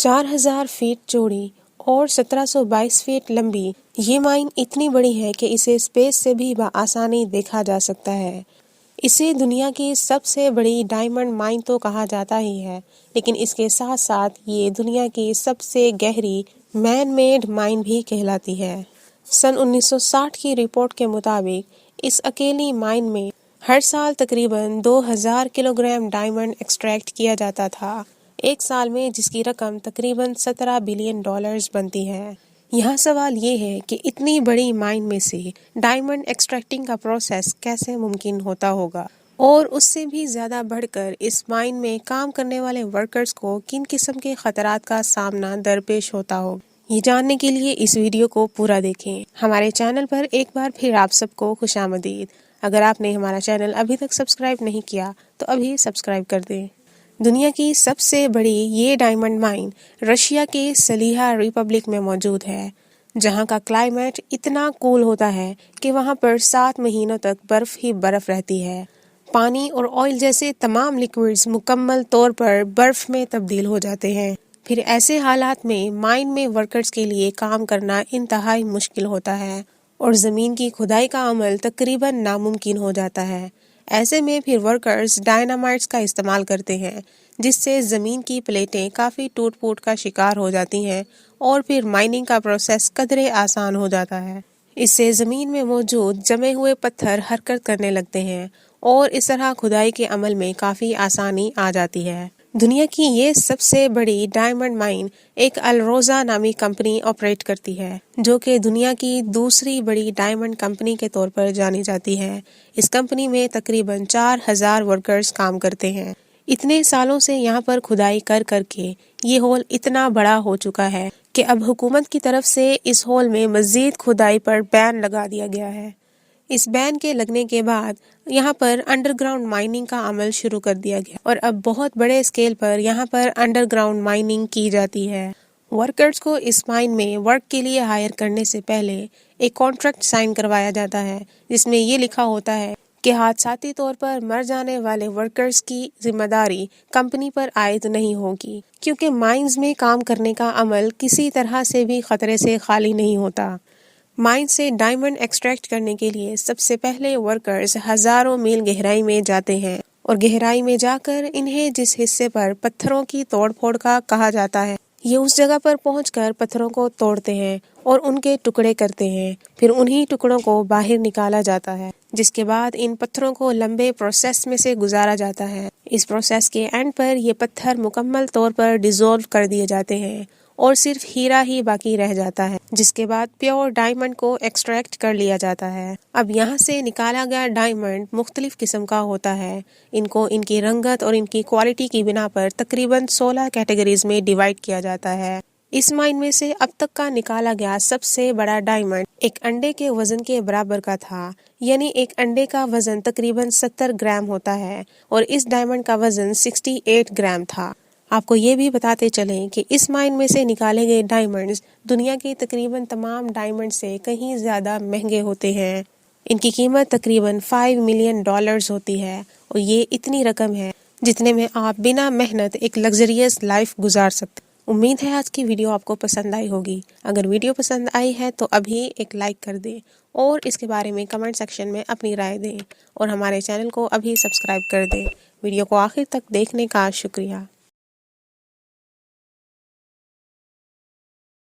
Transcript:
4000 feet चौड़ी और 1722 feet लंबी ये माइन इतनी बड़ी है कि इसे स्पेस से भी बआसानी देखा जा सकता है। इसे दुनिया की सबसे बड़ी डायमंड माइन तो कहा जाता ही है, लेकिन इसके साथ साथ ये दुनिया की सबसे गहरी मैन मेड माइन भी कहलाती है। सन 1960 की रिपोर्ट के मुताबिक इस अकेली माइन में हर साल तकरीबन 2000 किलोग्राम डायमंड एक्सट्रैक्ट किया जाता था, एक साल में, जिसकी रकम तकरीबन $17 बिलियन बनती है। यहाँ सवाल ये है कि इतनी बड़ी माइन में से डायमंड एक्सट्रैक्टिंग का प्रोसेस कैसे मुमकिन होता होगा, और उससे भी ज़्यादा बढ़कर इस माइन में काम करने वाले वर्कर्स को किन किस्म के खतरात का सामना दरपेश होता हो। ये जानने के लिए इस वीडियो को पूरा देखें। हमारे चैनल पर एक बार फिर आप सबको खुशामदीद। अगर आपने हमारा चैनल अभी तक सब्सक्राइब नहीं किया तो अभी सब्सक्राइब कर दें। दुनिया की सबसे बड़ी ये डायमंड माइन रशिया के सलीहा रिपब्लिक में मौजूद है, जहां का क्लाइमेट इतना कूल होता है कि वहां पर 7 महीनों तक बर्फ ही बर्फ रहती है। पानी और ऑयल जैसे तमाम लिक्विड्स मुकम्मल तौर पर बर्फ में तब्दील हो जाते हैं। फिर ऐसे हालात में माइन में वर्कर्स के लिए काम करना इंतहाई मुश्किल होता है और ज़मीन की खुदाई का अमल तकरीबन नामुमकिन हो जाता है। ऐसे में फिर वर्कर्स डायनामाइट्स का इस्तेमाल करते हैं, जिससे ज़मीन की प्लेटें काफ़ी टूट फूट का शिकार हो जाती हैं और फिर माइनिंग का प्रोसेस कदरे आसान हो जाता है। इससे ज़मीन में मौजूद जमे हुए पत्थर हरकत करने लगते हैं और इस तरह खुदाई के अमल में काफ़ी आसानी आ जाती है। दुनिया की ये सबसे बड़ी डायमंड माइन एक अलरोज़ा नामी कंपनी ऑपरेट करती है, जो कि दुनिया की दूसरी बड़ी डायमंड कंपनी के तौर पर जानी जाती है। इस कंपनी में तकरीबन 4000 वर्कर्स काम करते हैं। इतने सालों से यहाँ पर खुदाई कर करके ये होल इतना बड़ा हो चुका है कि अब हुकूमत की तरफ से इस होल में मज़ीद खुदाई पर बैन लगा दिया गया है। इस बैन के लगने के बाद यहाँ पर अंडरग्राउंड माइनिंग का अमल शुरू कर दिया गया और अब बहुत बड़े स्केल पर यहाँ पर अंडरग्राउंड माइनिंग की जाती है। वर्कर्स को इस माइन में वर्क के लिए हायर करने से पहले एक कॉन्ट्रैक्ट साइन करवाया जाता है, जिसमें ये लिखा होता है कि हादसाती तौर पर मर जाने वाले वर्कर्स की जिम्मेदारी कंपनी पर आयद नहीं होगी, क्योंकि माइंस में काम करने का अमल किसी तरह से भी खतरे से खाली नहीं होता। माइन से डायमंड एक्सट्रैक्ट करने के लिए सबसे पहले वर्कर्स हजारों मील गहराई में जाते हैं और गहराई में जाकर इन्हें जिस हिस्से पर पत्थरों की तोड़फोड़ का कहा जाता है, ये उस जगह पर पहुंचकर पत्थरों को तोड़ते हैं और उनके टुकड़े करते हैं। फिर उन्हीं टुकड़ों को बाहर निकाला जाता है, जिसके बाद इन पत्थरों को लंबे प्रोसेस में से गुजारा जाता है। इस प्रोसेस के एंड पर ये पत्थर मुकम्मल तौर पर डिसॉल्व कर दिए जाते हैं और सिर्फ हीरा ही बाकी रह जाता है, जिसके बाद प्योर डायमंड को एक्सट्रैक्ट कर लिया जाता है। अब यहाँ से निकाला गया डायमंड मुख्तलिफ किस्म का होता है। इनको इनकी रंगत और इनकी क्वालिटी की बिना पर तकरीबन 16 कैटेगरीज में डिवाइड किया जाता है। इस माइन में से अब तक का निकाला गया सबसे बड़ा डायमंड एक अंडे के वजन के बराबर का था, यानी एक अंडे का वजन तकरीबन 70 ग्राम होता है और इस डायमंड का वजन 68 ग्राम था। आपको ये भी बताते चलें कि इस माइन में से निकाले गए डायमंड्स दुनिया के तकरीबन तमाम डायमंड से कहीं ज़्यादा महंगे होते हैं। इनकी कीमत तकरीबन $5 मिलियन होती है और ये इतनी रकम है जितने में आप बिना मेहनत एक लग्जरियस लाइफ गुजार सकते। उम्मीद है आज की वीडियो आपको पसंद आई होगी। अगर वीडियो पसंद आई है तो अभी एक लाइक कर दें और इसके बारे में कमेंट सेक्शन में अपनी राय दें और हमारे चैनल को अभी सब्सक्राइब कर दें। वीडियो को आखिर तक देखने का शुक्रिया।